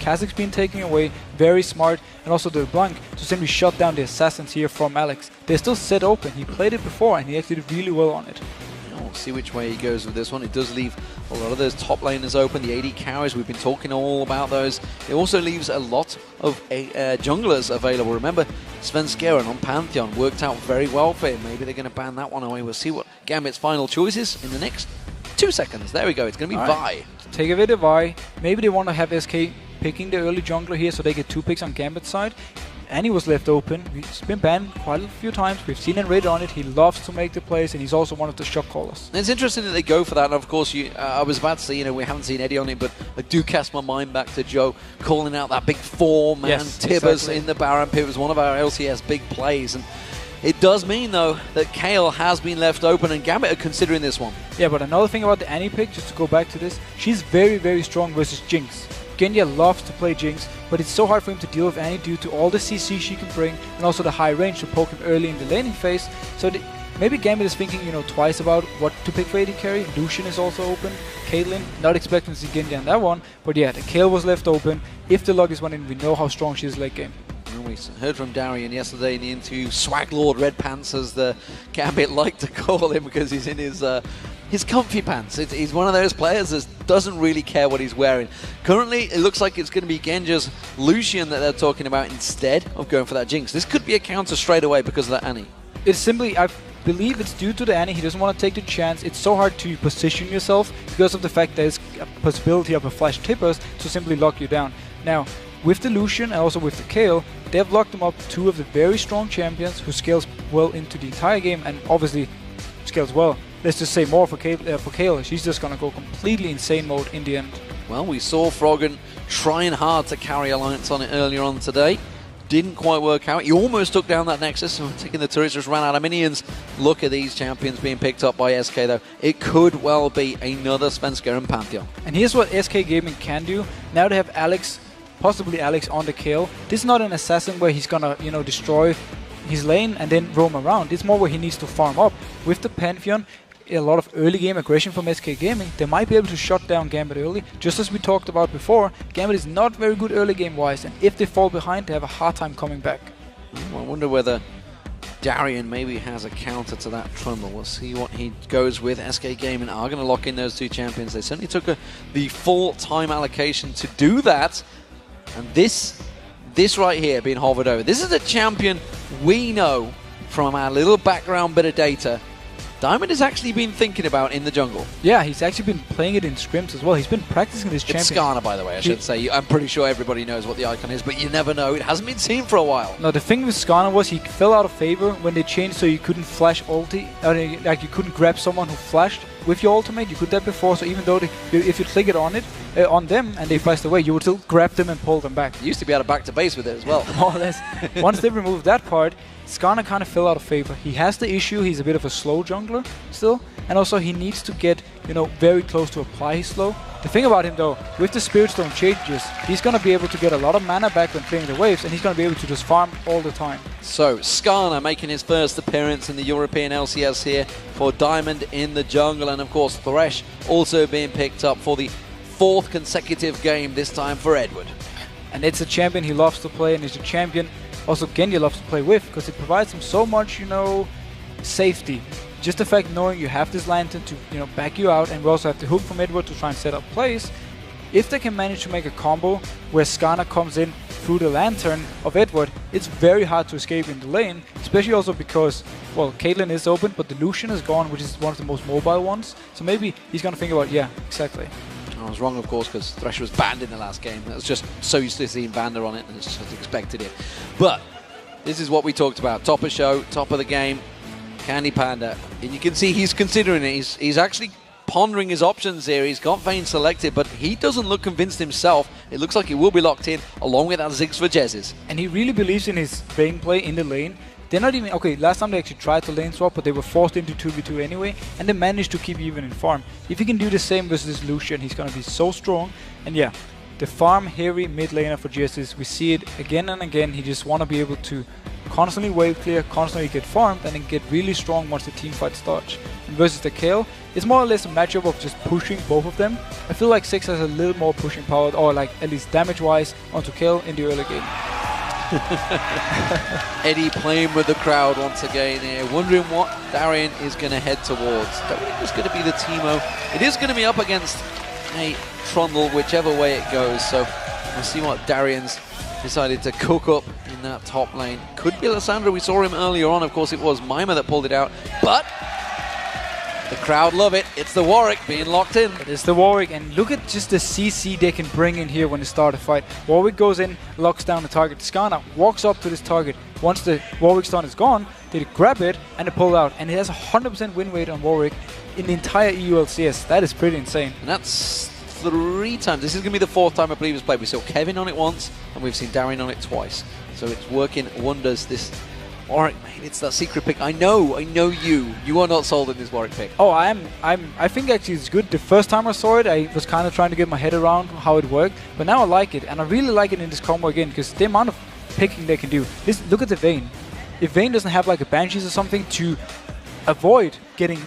Kazakh's been taken away, very smart, and also the Blanc to simply shut down the assassins here from Alex. They're still set open. He played it before and he actually did really well on it. We'll see which way he goes with this one. It does leave a lot of those top laners open, the AD carries, we've been talking all about those. It also leaves a lot of junglers available. Remember, Svenskeren on Pantheon worked out very well for him. Maybe they're going to ban that one away. We'll see what Gambit's final choice is in the next 2 seconds. There we go. It's going to be Vi. Take away the Vi. Maybe they want to have SK picking the early jungler here so they get 2 picks on Gambit's side. And he was left open. He's been banned quite a few times. We've seen him raid on it. He loves to make the plays, and he's also one of the shot callers. And it's interesting that they go for that. And of course, I was about to say, we haven't seen Eddie on it, but I do cast my mind back to Joe calling out that big 4-man Tibbers in the Baron pit. It was one of our LCS big plays. And it does mean, though, that Kayle has been left open, and Gambit are considering this one. Yeah, but another thing about the Annie pick, just to go back to this, she's very, very strong versus Jinx. Genya loves to play Jinx, but it's so hard for him to deal with Annie due to all the CC she can bring and also the high range to poke him early in the laning phase. So maybe Gambit is thinking, twice about what to pick for AD carry. Lucian is also open. Caitlyn, not expecting to see Genya on that one, but yeah, the Kayle was left open. If the log is winning, we know how strong she is late game. We heard from Darian yesterday in the interview, Swag Lord Red Pants, as the Gambit like to call him, because he's in his comfy pants. He's one of those players that doesn't really care what he's wearing. Currently, it looks like it's going to be Genja's Lucian that they're talking about instead of going for that Jinx. This could be a counter straight away because of that Annie. It's simply, I believe it's due to the Annie. He doesn't want to take the chance. It's so hard to position yourself because of the fact there's a possibility of a flash Tippers to simply lock you down. Now, with the Lucian and also with the Kayle, they've locked them up 2 of the very strong champions who scales well into the entire game and obviously scales well. Let's just say more for Kayle. She's just going to go completely insane mode in the end. Well, we saw Froggen trying hard to carry Alliance on it earlier on today. Didn't quite work out. He almost took down that Nexus, so taking the turrets, just ran out of minions. Look at these champions being picked up by SK, though. It could well be another Svenskeren Pantheon. And here's what SK Gaming can do. Now they have Alex, possibly Alex on the Kayle. This is not an assassin where he's gonna, destroy his lane and then roam around. It's more where he needs to farm up. With the Pantheon, a lot of early game aggression from SK Gaming, they might be able to shut down Gambit early. Just as we talked about before, Gambit is not very good early game wise, and if they fall behind, they have a hard time coming back. Well, I wonder whether Darian maybe has a counter to that Trundle. We'll see what he goes with. SK Gaming are going to lock in those 2 champions. They certainly took the full time allocation to do that. And this right here being hovered over, this is a champion we know from our little background bit of data Diamond has actually been thinking about in the jungle. Yeah, he's actually been playing it in scrims as well. He's been practicing this champion. It's Skarner, by the way, I should say. I'm pretty sure everybody knows what the icon is, but you never know. It hasn't been seen for a while. No, the thing with Skarner was he fell out of favor when they changed so you couldn't flash ulti, like you couldn't grab someone who flashed with your ultimate. You could that before, so even though if you click it on them and they flashed away, you would still grab them and pull them back. You used to be able to back to base with it as well. More or less. Once they removed that part, Skarner kind of fell out of favor. He has the issue, he's a bit of a slow jungler still, and also he needs to get, very close to apply his slow. The thing about him though, with the Spirit Stone changes, he's going to be able to get a lot of mana back when playing the waves, and he's going to be able to just farm all the time. So, Skarner making his first appearance in the European LCS here for Diamond in the jungle, and of course Thresh also being picked up for the 4th consecutive game, this time for Edward. And it's a champion he loves to play, and it's a champion also Genya loves to play with, because it provides him so much, safety. Just the fact knowing you have this lantern to, back you out, and we also have the hook from Edward to try and set up plays. If they can manage to make a combo where Skarner comes in through the lantern of Edward, it's very hard to escape in the lane, especially also because, well, Caitlyn is open, but the Lucian is gone, which is one of the most mobile ones. So maybe he's going to think about, yeah, exactly. I was wrong, of course, because Thresh was banned in the last game. That was just so used to seeing Vander on it, and it's just expected it. But this is what we talked about. Top of show, top of the game, Candy Panda. And you can see he's considering it. He's actually pondering his options here. He's got Vayne selected, but he doesn't look convinced himself. It looks like he will be locked in, along with that Ziggs for Jezzes. And he really believes in his Vayne play in the lane. They're not even, okay, last time they actually tried to lane swap, but they were forced into 2v2 anyway, and they managed to keep even in farm. If he can do the same versus this Lucian, he's going to be so strong. And yeah, the farm heavy mid laner for Jezzes, we see it again and again. He just want to be able to constantly wave clear, constantly get farmed, and then get really strong once the team fight starts. And versus the Kayle, it's more or less a matchup of just pushing both of them. I feel like 6 has a little more pushing power, or like at least damage-wise, onto Kayle in the early game. Eddie playing with the crowd once again here, wondering what Darien is going to head towards. Don't think it's going to be the Teemo. It is going to be up against a Trundle, whichever way it goes. So we'll see what Darien's decided to cook up in that top lane. Could be Lissandra. We saw him earlier on. Of course, it was Mima that pulled it out. But the crowd love it. It's the Warwick being locked in. It is the Warwick, and look at just the CC they can bring in here when they start a fight. Warwick goes in, locks down the target. Skana walks up to this target. Once the Warwick stun is gone, they grab it and they pull out. And it has a 100% win rate on Warwick in the entire EU LCS. That is pretty insane. And that's 3 times. This is going to be the 4th time I believe it's played. We saw Kevin on it once, and we've seen Darien on it twice. So it's working wonders, this Warwick, mate. It's that secret pick. I know you are not sold in this Warwick pick. Oh, I think actually it's good. The first time I saw it, I was kind of trying to get my head around how it worked, but now I like it, and I really like it in this combo again, because the amount of picking they can do. Look at the Vayne. If Vayne doesn't have like a Banshees or something to avoid getting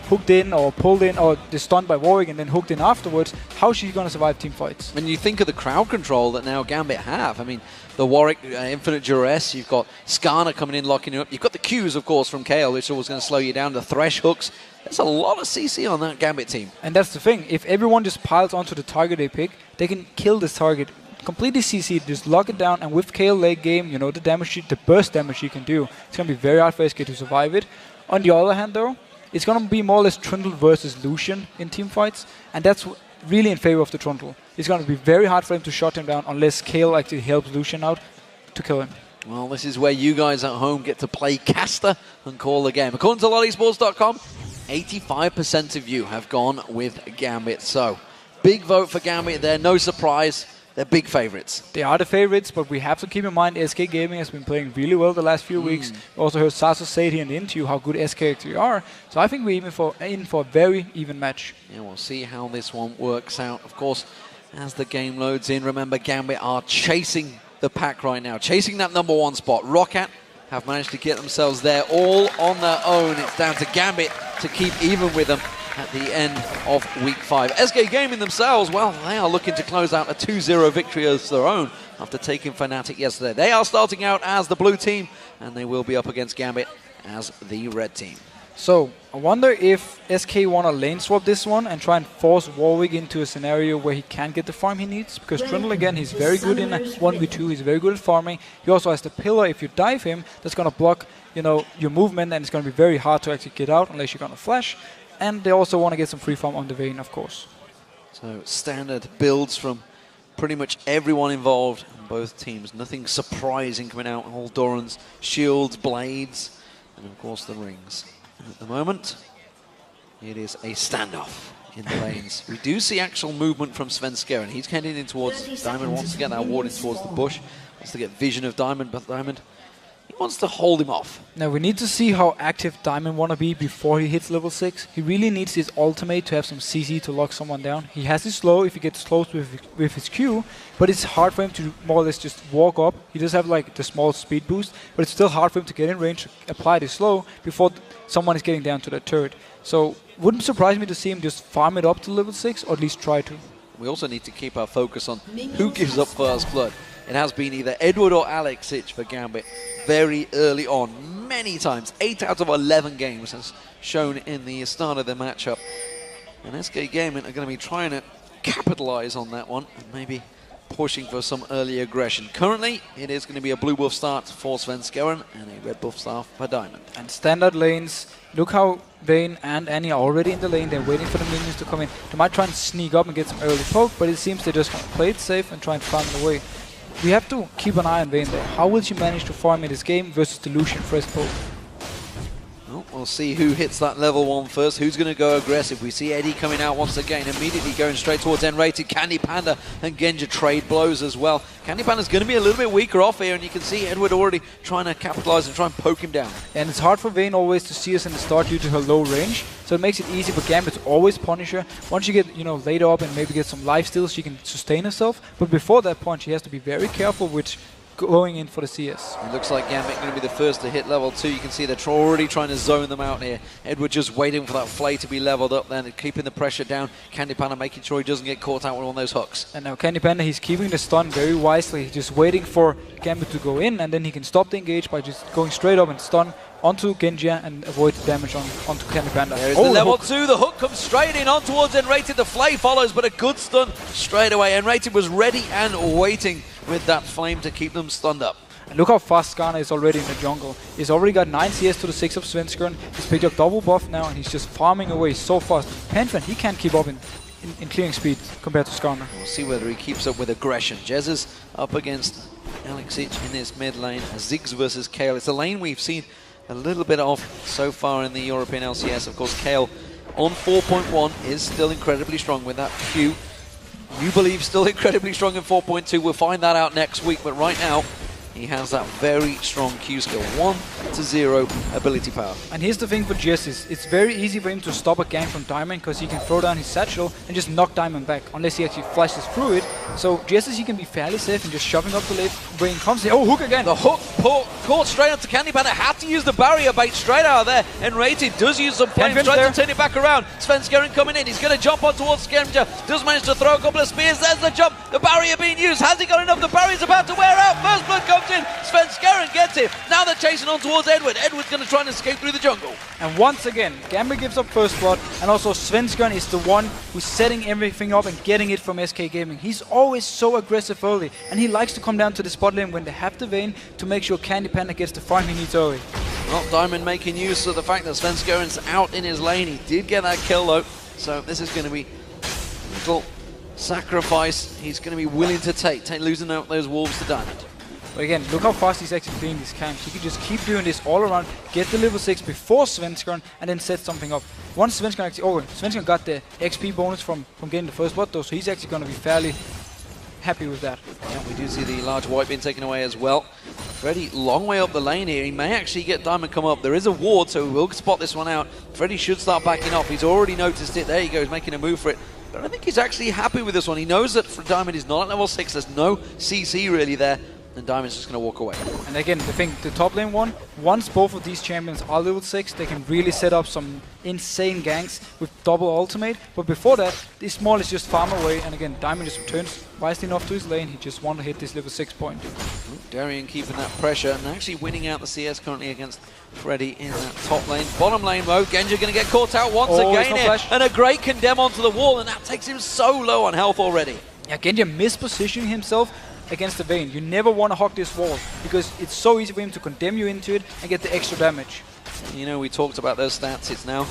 hooked in or pulled in or stunned by Warwick and then hooked in afterwards, how is she going to survive team fights? When you think of the crowd control that now Gambit have, I mean, the Warwick Infinite Duress, you've got Skana coming in, locking you up. You've got the Qs, of course, from Kayle, which is always going to slow you down. The Thresh hooks. There's a lot of CC on that Gambit team. And that's the thing. If everyone just piles onto the target they pick, they can kill this target. Completely CC, just lock it down, and with Kayle late game, you know, the burst damage she can do, it's going to be very hard for SK to survive it. On the other hand, though, it's going to be more or less Trundle versus Lucian in team fights, and that's really in favor of the Trundle. It's going to be very hard for him to shut him down unless Kayle actually helps Lucian out to kill him. Well, this is where you guys at home get to play caster and call the game. According to LollieSports.com, 85% of you have gone with Gambit. So, big vote for Gambit there. No surprise. They're big favorites. They are the favorites, but we have to keep in mind SK Gaming has been playing really well the last few weeks. We also heard Sasu say it here in the interview how good SK actually are. So I think we're in for a very even match. Yeah, we'll see how this one works out. Of course, as the game loads in, remember Gambit are chasing the pack right now, chasing that #1 spot. Roccat have managed to get themselves there all on their own. It's down to Gambit to keep even with them at the end of week 5. SK Gaming themselves, well, they are looking to close out a 2-0 victory of their own after taking Fnatic yesterday. They are starting out as the blue team, and they will be up against Gambit as the red team. So, I wonder if SK want to lane swap this one and try and force Warwick into a scenario where he can't get the farm he needs. Because Trundle, again, he's very good in 1v2, he's very good at farming. He also has the pillar. If you dive him, that's going to block, you know, your movement, and it's going to be very hard to actually get out unless you're going to flash. And they also want to get some free farm on the Vayne, of course. So standard builds from pretty much everyone involved on both teams. Nothing surprising coming out. All Doran's shields, blades, and of course the rings. And at the moment, it is a standoff in the lanes. We do see actual movement from Svenskeren. He's heading in towards Diamond, wants to get that ward in towards the bush, wants to get vision of Diamond, but Diamond, he wants to hold him off. Now we need to see how active Diamond want to be before he hits level 6. He really needs his ultimate to have some CC to lock someone down. He has his slow if he gets close with his Q, but it's hard for him to more or less just walk up. He does have like the small speed boost, but it's still hard for him to get in range, apply the slow before someone is getting down to the turret. So wouldn't surprise me to see him just farm it up to level 6, or at least try to. We also need to keep our focus on who gives up first blood. It has been either Edward or Alex Itch for Gambit very early on, many times. 8 out of 11 games as shown in the start of the matchup. And SK Gaming are going to be trying to capitalize on that one and maybe pushing for some early aggression. Currently, it is going to be a blue buff start for Svenskeren and a red buff start for Diamond. And standard lanes, look how Vayne and Annie are already in the lane. They're waiting for the minions to come in. They might try and sneak up and get some early poke, but it seems they're just going to play it safe and try and farm it away. We have to keep an eye on Vayne though. How will she manage to farm in this game versus the Lucian first poke? Well, we'll see who hits that level 1 first. Who's going to go aggressive? We see Eddie coming out once again, immediately going straight towards N-rated. Candy Panda and Genja trade blows as well. Candy Panda's going to be a little bit weaker off here, and you can see Edward already trying to capitalize and try and poke him down. And it's hard for Vayne always to see us in the start due to her low range, so it makes it easy for Gambit to always punish her. Once you get, you know, laid up and maybe get some life steals, she can sustain herself. But before that point, she has to be very careful which going in for the CS. It looks like Gambit going to be the first to hit level 2. You can see they're already trying to zone them out here. Edward just waiting for that Flay to be leveled up then, keeping the pressure down. Candy Panda making sure he doesn't get caught out with one of those hooks. And now Candy Panda, he's keeping the stun very wisely. He's just waiting for Gambit to go in, and then he can stop the engage by just going straight up and stun onto Genji and avoid the damage onto Candy Panda. There is the level 2, the hook comes straight in on towards Enrated, the Flay follows, but a good stun straight away. Enrated was ready and waiting with that flame to keep them stunned up. And look how fast Skarner is already in the jungle. He's already got 9 CS to the 6 of Svenskeren. He's picked up double buff now, and he's just farming away so fast. Pantheon, he can't keep up in clearing speed compared to Skarner. We'll see whether he keeps up with aggression. Jez is up against Alexic in his mid lane. Ziggs versus Kale. It's a lane we've seen a little bit of so far in the European LCS. Of course, Kale on 4.1 is still incredibly strong with that Q. You believe still incredibly strong in 4.2. We'll find that out next week, but right now he has that very strong Q skill, 1-0 ability power. And here's the thing for Jess, it's very easy for him to stop a gank from Diamond because he can throw down his satchel and just knock Diamond back, unless he actually flashes through it. So Jess, he can be fairly safe and just shoving up the lane, bringing constantly. Oh, hook again! The hook caught straight onto Candy Panda, had to use the barrier bait straight out of there, and Rated does use some flames, trying to turn it back around. Svenskeren coming in, he's going to jump on towards Skirmisher, does manage to throw a couple of spears, there's the jump, the barrier being used, has he got enough? The barrier's about to wear out, first blood comes in, Svenskeren gets him, now they're chasing on towards Edward. Edward's going to try and escape through the jungle. And once again, Gambit gives up first blood, and also Svenskeren is the one who's setting everything up and getting it from SK Gaming. He's always so aggressive early, and he likes to come down to the spot lane when they have the Vayne to make sure Candy Panda gets the farm he needs early. Well, Diamond making use of the fact that Svenskeren's out in his lane. He did get that kill though, so this is going to be a little sacrifice he's going to be willing to take losing out those wolves to Diamond. But again, look how fast he's actually clearing these camps. He can just keep doing this all around, get the level 6 before Svenskeren, and then set something up. Once Svenskeren actually... Oh, Svenskeren got the XP bonus from getting the first blood though, so he's actually going to be fairly happy with that. Yeah, we do see the large white being taken away as well. Freddy, long way up the lane here. He may actually get Diamond come up. There is a ward, so we will spot this one out. Freddy should start backing off. He's already noticed it. There he goes, making a move for it. But I think he's actually happy with this one. He knows that Diamond is not at level 6. There's no CC really there. And Diamond's just going to walk away. And again, the thing, the top lane one, once both of these champions are level 6, they can really set up some insane ganks with double ultimate. But before that, this small is just farm away. And again, Diamond just returns wisely enough to his lane. He just wants to hit this level 6 point. Darian keeping that pressure and actually winning out the CS currently against Freddy in that top lane. Bottom lane though, Genji going to get caught out once again here. And a great condemn onto the wall, and that takes him so low on health already. Yeah, Genji mispositioning himself against the Vayne. You never want to hog this wall because it's so easy for him to condemn you into it and get the extra damage. You know, we talked about those stats. It's now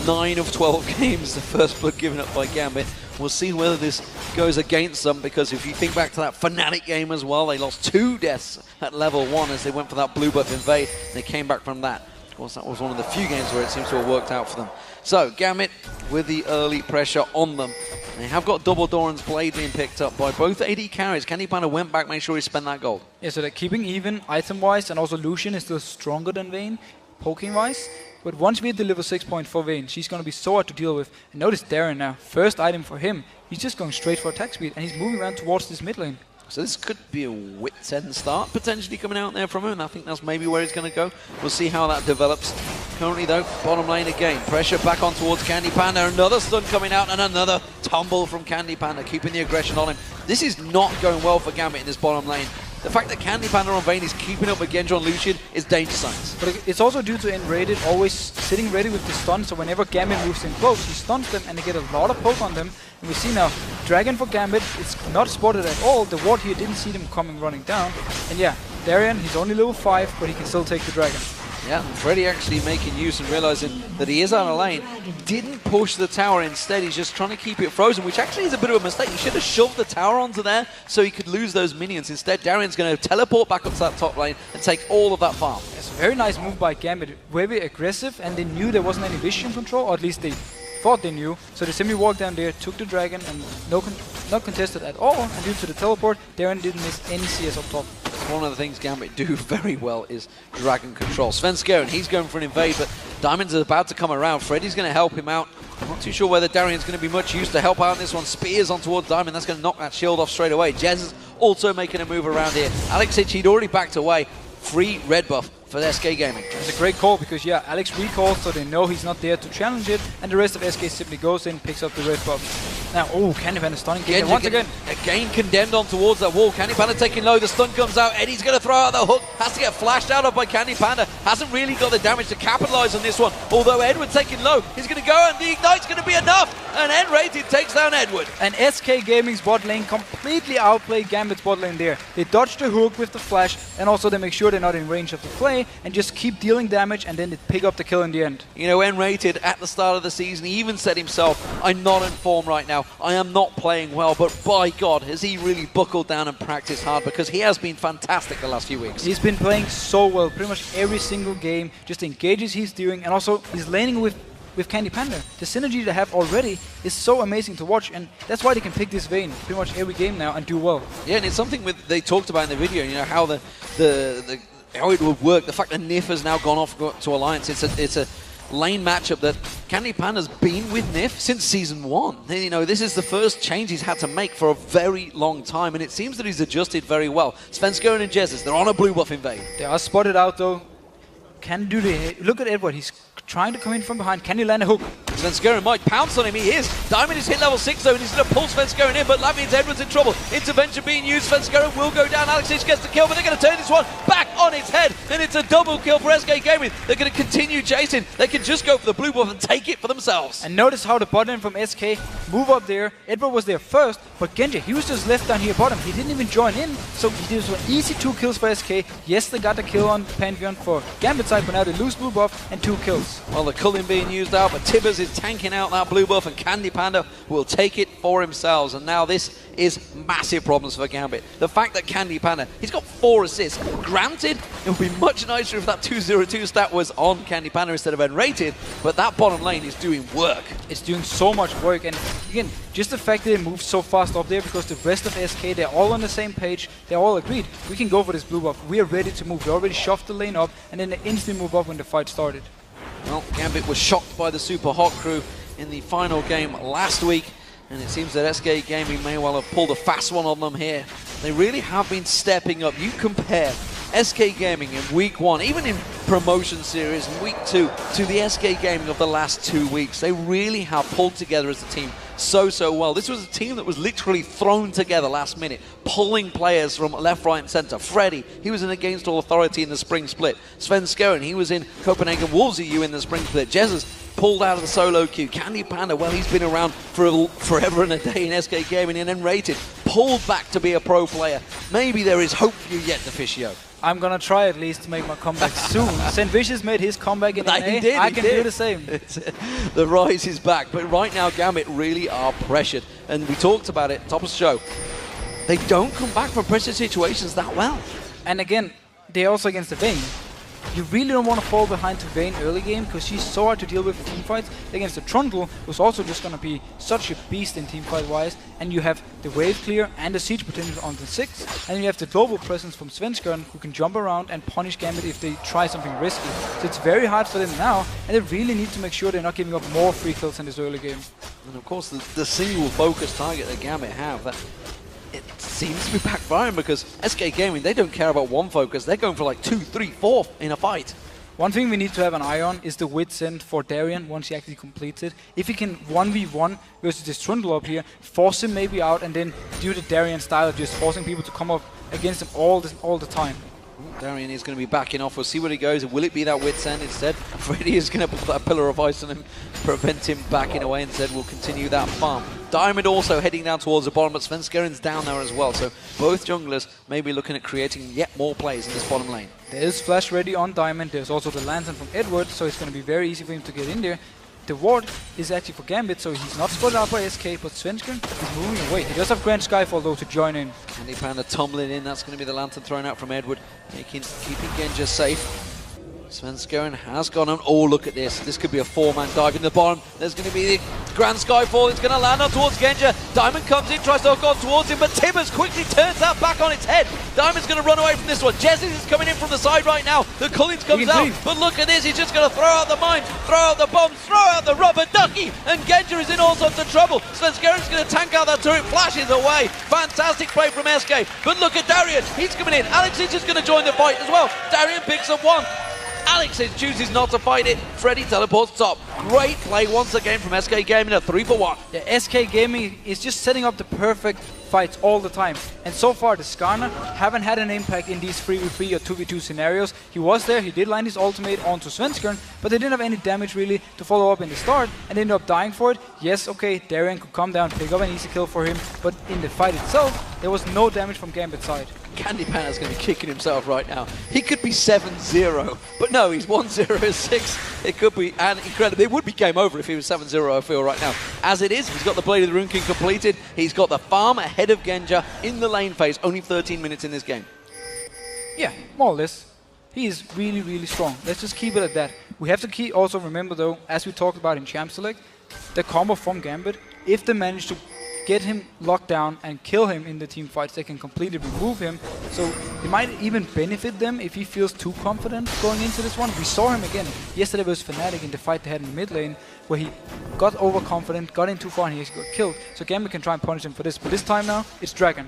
9 of 12 games, the first blood given up by Gambit. We'll see whether this goes against them, because if you think back to that Fnatic game as well, they lost 2 deaths at level 1 as they went for that blue buff invade. They came back from that. Of course, that was one of the few games where it seems to have worked out for them. So, Gambit with the early pressure on them. They have got double Doran's blade being picked up by both AD carries. Candy Panda went back, made sure he spent that gold. Yeah, so they're keeping even item-wise, and also Lucian is still stronger than Vayne, poking-wise. But once we hit the level 6 point for Vayne, she's going to be so hard to deal with. And notice Darren now, first item for him, he's just going straight for attack speed, and he's moving around towards this mid lane. So this could be a wit's end start potentially coming out there from him, and I think that's maybe where he's going to go. We'll see how that develops. Currently though, bottom lane again. Pressure back on towards Candy Panda. Another stun coming out and another tumble from Candy Panda, keeping the aggression on him. This is not going well for Gambit in this bottom lane. The fact that Candy Panda on Vayne is keeping up with Genji on Lucian is danger signs. But it's also due to Enrated always sitting ready with the stun, so whenever Gambit moves in close, he stuns them and they get a lot of poke on them. And we see now, Dragon for Gambit, it's not spotted at all. The ward here didn't see them coming running down. And yeah, Darian, he's only level 5, but he can still take the Dragon. Yeah, Freddy actually making use and realizing that he is out of lane. He didn't push the tower, instead he's just trying to keep it frozen, which actually is a bit of a mistake. He should have shoved the tower onto there so he could lose those minions. Instead, Darian's going to teleport back up to that top lane and take all of that farm. It's a very nice move by Gambit. Very aggressive, and they knew there wasn't any vision control, or at least they thought they knew. So they simply walked down there, took the Dragon, and not contested at all. And due to the teleport, Darian didn't miss any CS up top. one of the things Gambit do very well is dragon control. Svenskeren, he's going for an invade, but Diamond's about to come around. Freddy's going to help him out. Not too sure whether Darian's going to be much use to help out in this one. Spears on towards Diamond. That's going to knock that shield off straight away. Jez is also making a move around here. Alexic, he'd already backed away. Free red buff for SK Gaming. It's a great call because, yeah, Alex recalls so they know he's not there to challenge it, and the rest of SK simply goes in, picks up the red buff. Now, oh, Candy Panda stunning kick once again. Again condemned on towards that wall. Candy Panda taking low, the stun comes out. Eddie's going to throw out the hook, has to get flashed out of by Candy Panda. Hasn't really got the damage to capitalize on this one. Although Edward taking low, he's going to go and the ignite's going to be enough. And N-Rated takes down Edward. And SK Gaming's bot lane completely outplayed Gambit's bot lane there. They dodge the hook with the flash, and also they make sure they're not in range of the play, and just keep dealing damage, and then they pick up the kill in the end. You know, N-Rated at the start of the season, he even said himself, I'm not in form right now. I am not playing well, but by God, has he really buckled down and practiced hard, because he has been fantastic the last few weeks. He's been playing so well, pretty much every single game, just engages he's doing, and also he's laning with Candy Panda. The synergy they have already is so amazing to watch, and that's why they can pick this Vayne pretty much every game now and do well. Yeah, and it's something they talked about in the video, you know, how how it would work. The fact that Nif has now gone off to Alliance, it's a lane matchup that Candy Panda's been with Nif since Season 1. You know, this is the first change he's had to make for a very long time, and it seems that he's adjusted very well. Svenskeren and Jezis, they're on a blue buff invade. They are spotted out though. Can do the... Look at Edward, he's trying to come in from behind. Can he land a hook? Svenskeren might pounce on him, he is. Diamond is hit level 6 though, and he's going to pull Svenskeren in, but that means Edward's in trouble. Intervention being used, Svenskeren will go down. Alexic gets the kill, but they're going to turn this one back on its head, and it's a double kill for SK Gaming. They're going to continue chasing. They can just go for the blue buff and take it for themselves. And notice how the bot lane from SK move up there. Edward was there first, but Genji, he was just left down here bottom. He didn't even join in, so this was an easy 2 kills for SK. Yes, they got the kill on Pantheon for Gambit side, but now they lose blue buff and 2 kills. Well, the culling being used out, but Tibbers is tanking out that blue buff, and Candy Panda will take it for himself. And now this is massive problems for Gambit. The fact that Candy Panda, he's got 4 assists. Granted, it would be much nicer if that 202 stat was on Candy Panda instead of N-Rated, but that bottom lane is doing work. It's doing so much work, and again, just the fact that it moves so fast up there, because the rest of SK, they're all on the same page, they're all agreed. We can go for this blue buff. We are ready to move. We already shoved the lane up, and then they instantly move up when the fight started. Well, Gambit was shocked by the Super Hot crew in the final game last week, and it seems that SK Gaming may well have pulled a fast one on them here. They really have been stepping up. You compare SK Gaming in week 1, even in promotion series in week 2, to the SK Gaming of the last 2 weeks. They really have pulled together as a team so well. This was a team that was literally thrown together last minute, pulling players from left, right and center. Freddy, he was in Against All Authority in the spring split. Svenskeren, he was in Copenhagen Wolves EU in the spring split. Jez's pulled out of the solo queue. Candy Panda, well, he's been around for forever and a day in SK Gaming, and N-Rated, pulled back to be a pro player. Maybe there is hope for you yet, Deficio. I'm gonna try at least to make my comeback soon. St. Vicious made his comeback in NA. I can do the same. The rise is back, but right now Gambit really are pressured. And we talked about it, top of the show. They don't come back from pressure situations that well. And again, they're also against the Vayne. You really don't want to fall behind to Vayne early game, because she's so hard to deal with in teamfights. Against the Trundle, who's also just going to be such a beast in teamfight wise. And you have the wave clear and the siege potential on the 6. And then you have the global presence from Svenskeren, who can jump around and punish Gambit if they try something risky. So it's very hard for them now, and they really need to make sure they're not giving up more free kills in this early game. And of course, the single focus target that Gambit have, that it seems to be backfiring, because SK Gaming, they don't care about one focus. They're going for like 2, 3, 4 in a fight. One thing we need to have an eye on is the Wit's End for Darian once he actually completes it. If he can 1v1 versus this Trundle up here, force him maybe out, and then do the Darian style of just forcing people to come up against him all the time. Darian is going to be backing off. We'll see where he goes. Will it be that Wit's End instead? Freddy is going to put that pillar of ice on him, prevent him backing away, and said we'll continue that farm. Diamond also heading down towards the bottom, but Svenskeren's down there as well. So both junglers may be looking at creating yet more plays in this bottom lane. There's flash ready on Diamond. There's also the lantern from Edward, so it's going to be very easy for him to get in there. The ward is actually for Gambit, so he's not spotted out by SK, but Svenskeren is moving away. He does have Grand Skyfall though to join in. Candy Panda tumbling in. That's going to be the lantern thrown out from Edward, keeping Genja safe. Svenskeren has gone on. Oh, look at this. This could be a 4-man dive in the bottom. There's going to be the Grand Skyfall. It's going to land on towards Genja. Diamond comes in, tries to hook on towards him, but Tibbers quickly turns that back on its head. Diamond's going to run away from this one. Jesse is coming in from the side right now. The Cullings comes out, but look at this. He's just going to throw out the mine, throw out the bombs, throw out the rubber ducky, and Genja is in all sorts of trouble. Svenskeren's going to tank out that turret, flashes away. Fantastic play from SK. But look at Darian. He's coming in. Alex is just going to join the fight as well. Darian picks up one. Alex chooses not to fight it. Freddy teleports top. Great play once again from SK Gaming, a 3-for-1. Yeah, SK Gaming is just setting up the perfect fights all the time. And so far, the Skarner haven't had an impact in these 3v3 or 2v2 scenarios. He was there, he did line his ultimate onto Svenskeren, but they didn't have any damage really to follow up in the start, and they ended up dying for it. Yes, okay, Darian could come down, pick up an easy kill for him, but in the fight itself, there was no damage from Gambit's side. Candy Panda's going to be kicking himself right now. He could be 7-0, but no, he's 1-0-6. It could be an incredible. It would be game over if he was 7-0, I feel right now. As it is, he's got the Blade of the Rune King completed. He's got the farm ahead of Genja in the lane phase. Only 13 minutes in this game. Yeah, more or less. He is really, really strong. Let's just keep it at that. We have to also remember, though, as we talked about in Champ Select, the combo from Gambit, if they manage to get him locked down and kill him in the team fights, they can completely remove him. So it might even benefit them if he feels too confident going into this one. We saw him again yesterday versus Fnatic in the fight they had in the mid lane, where he got overconfident, got in too far, and he actually got killed. So Gambit can try and punish him for this. But this time now, it's Dragon.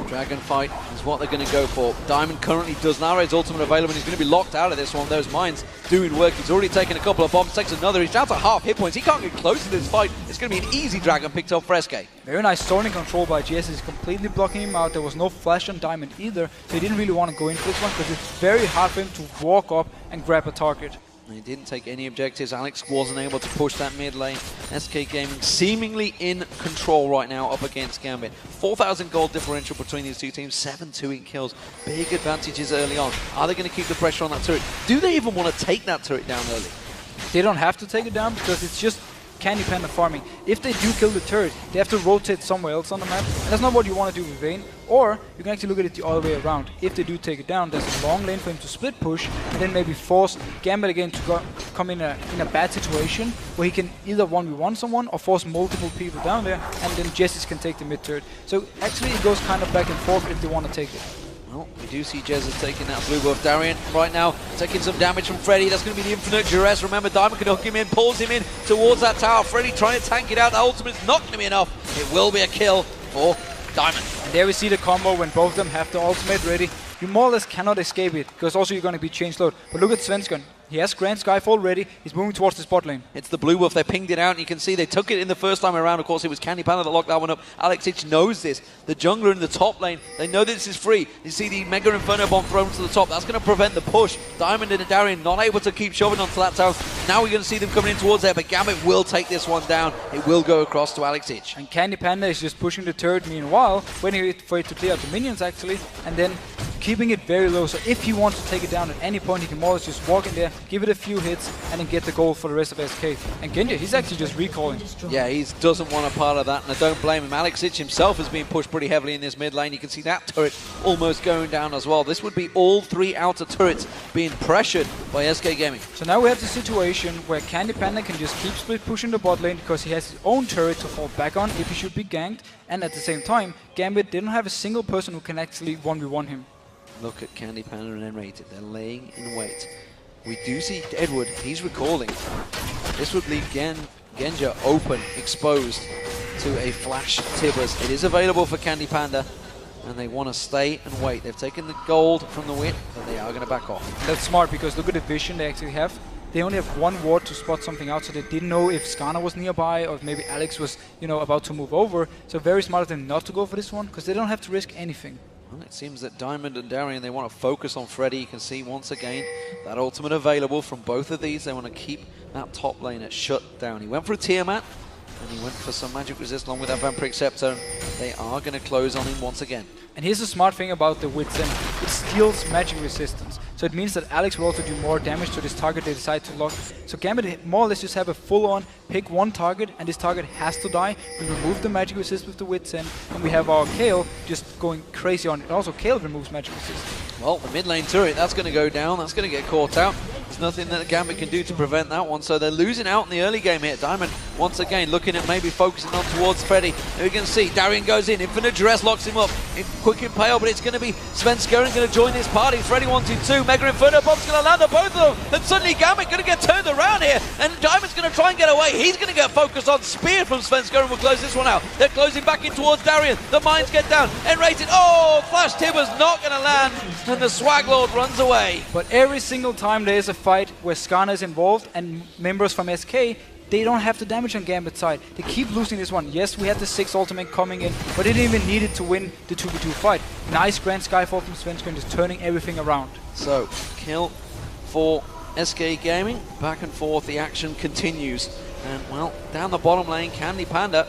Dragon fight is what they're going to go for. Diamond currently does not have his ultimate available, and he's going to be locked out of this one. Those mines doing work. He's already taken a couple of bombs, takes another. He's down to half hit points. He can't get close to this fight. It's going to be an easy Dragon picked up for SK. Very nice zoning control by GS. He's completely blocking him out. There was no flash on Diamond either, so he didn't really want to go into this one because it's very hard for him to walk up and grab a target. He didn't take any objectives. Alex wasn't able to push that mid lane. SK Gaming seemingly in control right now up against Gambit. 4,000 gold differential between these two teams. 7-2 in kills. Big advantages early on. Are they going to keep the pressure on that turret? Do they even want to take that turret down early? They don't have to take it down because it's just Candy Panda farming. If they do kill the turret, they have to rotate somewhere else on the map. And that's not what you want to do with Vayne. Or you can actually look at it the other way around. If they do take it down, there's a long lane for him to split push and then maybe force Gambit again to come in a bad situation where he can either 1v1 someone or force multiple people down there, and then Jessis can take the mid turret. So actually it goes kind of back and forth if they want to take it. Well, we do see Jez is taking that blue buff. Darian right now taking some damage from Freddy. That's going to be the infinite duress. Remember, Diamond can hook him in, pulls him in towards that tower. Freddy trying to tank it out. The ultimate's not going to be enough. It will be a kill for Diamond. And there we see the combo when both of them have the ultimate ready. You more or less cannot escape it, because also you're going to be changed load. But look at Svenskeren. He has Grand Skyfall ready. He's moving towards the spot lane. It's the blue buff. They pinged it out, and you can see they took it in the first time around. Of course, it was Candy Panda that locked that one up. Alex Ich knows this. The jungler in the top lane, they know that this is free. You see the Mega Inferno Bomb thrown to the top. That's going to prevent the push. Diamond and Darian not able to keep shoving onto that tower. Now we're going to see them coming in towards there, but Gambit will take this one down. It will go across to Alex Ich. And Candy Panda is just pushing the turret meanwhile, waiting for it to clear out the minions actually, and then keeping it very low. So if he wants to take it down at any point, he can more or less just walk in there, give it a few hits, and then get the goal for the rest of SK. And Genja, he's actually just recalling. Yeah, he doesn't want a part of that, and I don't blame him. Alex Ich himself has been pushed pretty heavily in this mid lane. You can see that turret almost going down as well. This would be all three outer turrets being pressured by SK Gaming. So now we have the situation where Candy Panda can just keep split pushing the bot lane because he has his own turret to fall back on if he should be ganked, and at the same time, Gambit didn't have a single person who can actually 1v1 him. Look at Candy Panda and Enrated. They're laying in wait. We do see Edward. He's recalling. This would leave Genja open, exposed to a flash Tibbers. It is available for Candy Panda, and they want to stay and wait. They've taken the gold from the win, but they are going to back off. That's smart because look at the vision they actually have. They only have one ward to spot something out, so they didn't know if Skarner was nearby or if maybe Alex was, about to move over. So very smart of them not to go for this one because they don't have to risk anything. Well, it seems that Diamond and Darian, they want to focus on Freddy. You can see once again that ultimate available from both of these. They want to keep that top lane at shut down. He went for a Tiamat, and he went for some magic resist along with that Vampiric Scepter. They are going to close on him once again. And here's the smart thing about the Wit's End. It steals magic resistance. So it means that Alex will also do more damage to this target they decide to lock. So Gambit more or less just have a full-on pick one target, and this target has to die. We remove the magic resist with the Wit's End, and we have our Kayle just going crazy on it. And also Kayle removes magic resist. Well, the mid lane turret, that's going to go down. That's going to get caught out. There's nothing that Gambit can do to prevent that one, so they're losing out in the early game here. Diamond, once again, looking at maybe focusing on towards Freddy. There we can see Darian goes in, Infinite Duress locks him up. Quick Impale, but it's going to be Svenskeren going to join this party. Freddy 1-2-2, Mega Inferno Bomb's going to land on both of them, and suddenly Gambit going to get turned around here, and Diamond's going to try and get away. He's going to get focused on Spear from Svenskeren, will close this one out. They're closing back in towards Darian. The mines get down, N-rated. Oh, Flash Timber's not going to land, and the Swag Lord runs away. But every single time there is a fight where Skarner is involved and members from SK, they don't have the damage on Gambit's side. They keep losing this one. Yes, we had the 6 ultimate coming in, but they didn't even need it to win the 2v2 fight. Nice Grand Skyfall from Svenskeren, just turning everything around. So, kill for SK Gaming. Back and forth, the action continues. And, well, down the bottom lane, Candy Panda.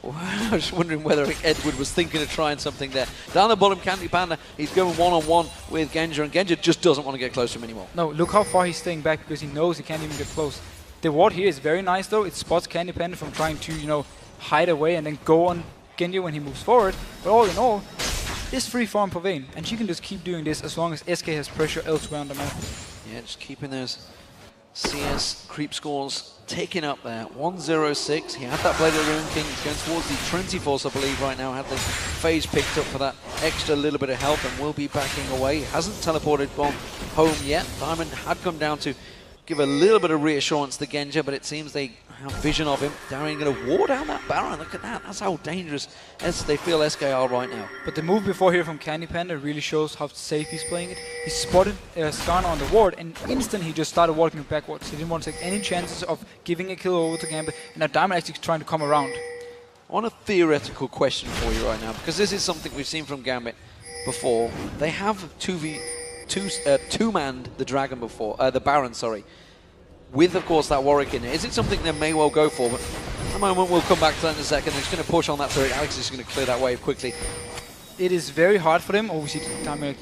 I was wondering whether Edward was thinking of trying something there. Down the bottom, Candy Panda, he's going one-on-one with Genja, and Genja just doesn't want to get close to him anymore. No, look how far he's staying back, because he knows he can't even get close. The ward here is very nice, though. It spots Candy Panda from trying to, you know, hide away and then go on Genja when he moves forward. But all in all, it's free farm per Vayne, and she can just keep doing this as long as SK has pressure elsewhere on the map. Yeah, just keeping those CS creep scores taking up there. 106. He had that Blade of the Ruin King. He's going towards the Trinity Force, I believe, right now. Had the phase picked up for that extra little bit of health and will be backing away. He hasn't teleported gone home yet. Diamond had come down to give a little bit of reassurance to Genja, but it seems they have vision of him. Darian going to ward down that Baron. Look at that. That's how dangerous as they feel SK are right now. But the move before here from Candy Panda really shows how safe he's playing it. He spotted Skarner on the ward, and instantly he just started walking backwards. He didn't want to take any chances of giving a kill over to Gambit, and now Diamond actually trying to come around. I want a theoretical question for you right now, because this is something we've seen from Gambit before. They have two-manned the Dragon before, the Baron, sorry, with, of course, that Warwick in there. Is it something they may well go for? But at the moment, we'll come back to that in a second. They're just going to push on that turret. Alex is going to clear that wave quickly. It is very hard for them, obviously,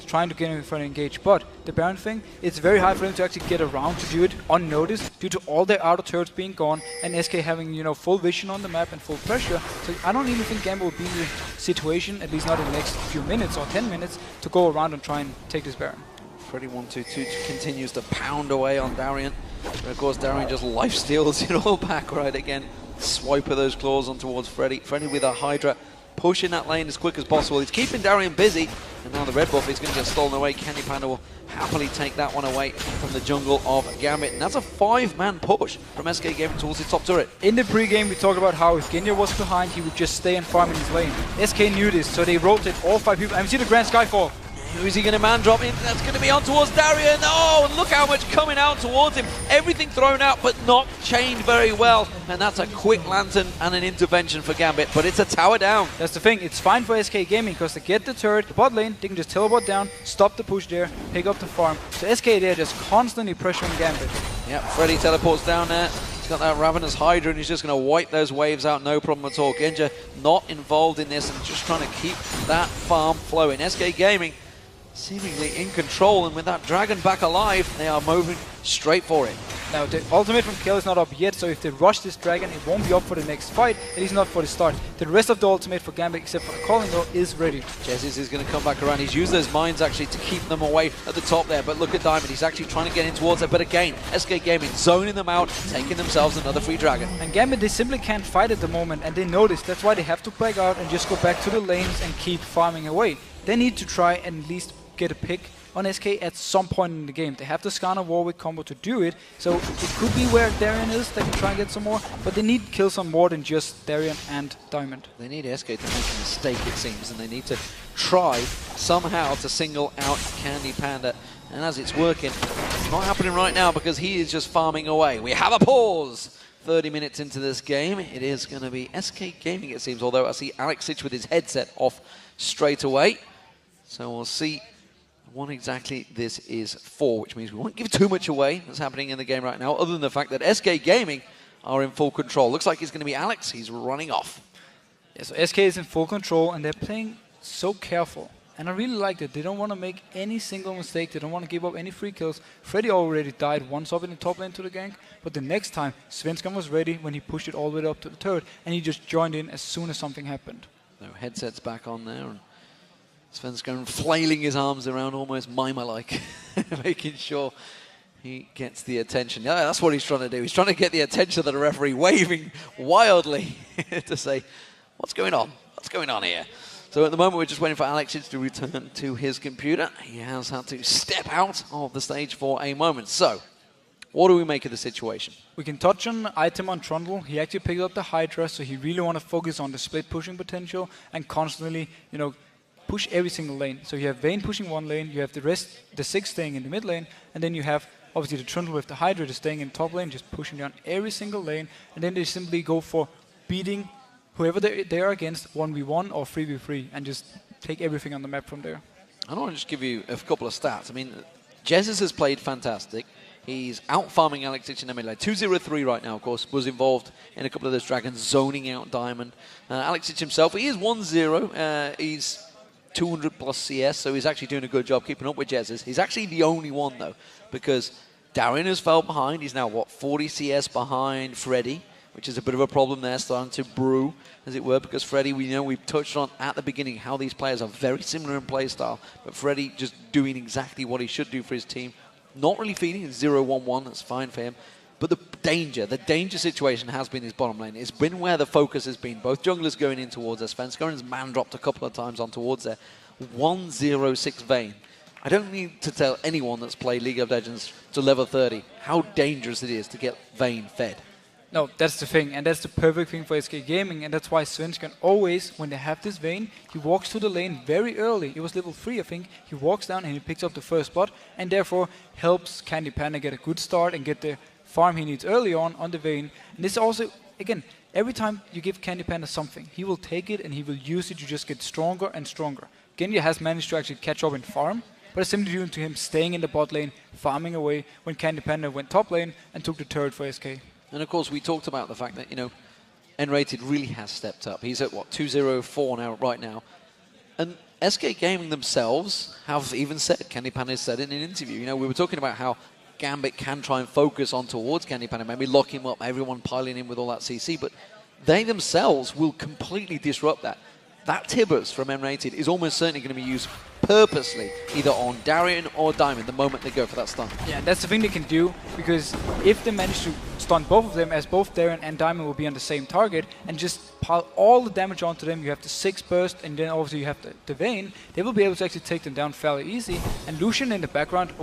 trying to get in front and engage, but the Baron thing, it's very hard for them to actually get around to do it unnoticed due to all their outer turrets being gone and SK having, you know, full vision on the map and full pressure. So I don't even think Gambit will be in the situation, at least not in the next few minutes or 10 minutes, to go around and try and take this Baron. Freddy 1-2-2 continues to pound away on Darian. And of course, Darian just life steals it all back right again. Swipe of those claws on towards Freddy. Freddy with a Hydra, pushing that lane as quick as possible. He's keeping Darian busy, and now the red buff is going to get stolen away. Candy Panda will happily take that one away from the jungle of Gambit. And that's a 5-man push from SK Gaming towards the top turret. In the pre-game, we talked about how if Genja was behind, he would just stay and farm in his lane. SK knew this, so they rotate all 5 people. And we see the Grand Skyfall. Who is he going to man drop in? That's going to be on towards Darian. Oh, and look how much coming out towards him. Everything thrown out, but not chained very well. And that's a quick lantern and an intervention for Gambit, but it's a tower down. That's the thing. It's fine for SK Gaming because they get the turret, the bot lane, they can just teleport down, stop the push there, pick up the farm. So SK there just constantly pressuring Gambit. Yep, Freddy teleports down there. He's got that Ravenous Hydra and he's just going to wipe those waves out, no problem at all. Genja not involved in this and just trying to keep that farm flowing. SK Gaming seemingly in control, and with that Dragon back alive, they are moving straight for it. Now, the ultimate from Kill is not up yet, so if they rush this Dragon, it won't be up for the next fight, at least not for the start. The rest of the ultimate for Gambit, except for the calling though, is ready. Jesus is going to come back around. He's used those mines actually to keep them away at the top there, but look at Diamond. He's actually trying to get in towards it, but again, SK Gaming zoning them out, taking themselves another free Dragon. And Gambit, they simply can't fight at the moment, and they know this. That's why they have to back out and just go back to the lanes and keep farming away. They need to try and at least get a pick on SK at some point in the game. They have the Skarner Warwick combo to do it, so it could be where Darian is. They can try and get some more, but they need kills on more than just Darian and Diamond. They need SK to make a mistake, it seems, and they need to try somehow to single out Candy Panda. And as it's working, it's not happening right now because he is just farming away. We have a pause. 30 minutes into this game, it is going to be SK Gaming, it seems, although I see Alex Sitch with his headset off straight away. So we'll see what exactly this is for, which means we won't give too much away that's happening in the game right now, other than the fact that SK Gaming are in full control. Looks like it's going to be Alex. He's running off. Yeah, so SK is in full control, and they're playing so careful. And I really like it. They don't want to make any single mistake. They don't want to give up any free kills. Freddy already died once up in the top lane to the gank, but the next time, Svenskeren was ready when he pushed it all the way up to the turret, and he just joined in as soon as something happened. No headsets back on there. And Svenskeren flailing his arms around almost Mima-like, making sure He gets the attention. Yeah, that's what he's trying to do. He's trying to get the attention of the referee, waving wildly to say, what's going on? What's going on here? So at the moment, we're just waiting for Alexic to return to his computer. He has had to step out of the stage for a moment. So, what do we make of the situation? We can touch on item on Trundle. He actually picked up the Hydra, so he really want to focus on the split pushing potential and constantly, push every single lane. So you have Vayne pushing one lane, you have the 6 staying in the mid lane, and then you have obviously the Trundle with the Hydra just staying in top lane, just pushing down every single lane, and then they simply go for beating whoever they are against 1v1 or 3v3 and just take everything on the map from there. I want to just give you a couple of stats. I mean, Jesus has played fantastic. He's out-farming Alexic in the mid lane. 2-0-3 right now, of course, was involved in a couple of those dragons, zoning out Diamond. Alexic himself, he is 1-0. He's 200 plus CS, so he's actually doing a good job keeping up with Jesus. He's actually the only one, though, because Darien has fell behind. He's now, 40 CS behind Freddy, which is a bit of a problem there, starting to brew, as it were, because Freddy, we've touched on at the beginning how these players are very similar in play style, but Freddy just doing exactly what he should do for his team. Not really feeding, it's 0-1-1, that's fine for him. But the danger situation has been his bottom lane. It's been where the focus has been. Both junglers going in towards us. Svenskaren's man dropped a couple of times on towards there. 1-0-6 Vayne. I don't need to tell anyone that's played League of Legends to level 30 how dangerous it is to get Vayne fed. No, that's the thing, and that's the perfect thing for SK Gaming, and that's why Svenskaren always, when they have this Vayne, he walks to the lane very early. It was level 3, I think. He walks down and he picks up the first spot, and therefore helps Candy Panda get a good start and get the farm he needs early on the Vayne. And this also, again, every time you give Candy Panda something, he will take it and he will use it to just get stronger and stronger. Genji has managed to actually catch up in farm, but it's simply due to him staying in the bot lane, farming away when Candy Panda went top lane and took the turret for SK. And of course, we talked about the fact that, N-Rated really has stepped up. He's at, 2-0-4 now, right now. And SK Gaming themselves have even said, Candy Panda said in an interview, we were talking about how Gambit can try and focus on towards Candy Panda, maybe lock him up, everyone piling in with all that CC, but they themselves will completely disrupt that. That Tibbers from N-Rated is almost certainly going to be used purposely, either on Darien or Diamond, the moment they go for that stun. Yeah, that's the thing they can do, because if they manage to stun both of them, as both Darien and Diamond will be on the same target, and just pile all the damage onto them, you have the 6 burst, and then obviously you have the Vayne, they will be able to actually take them down fairly easy. And Lucian in the background,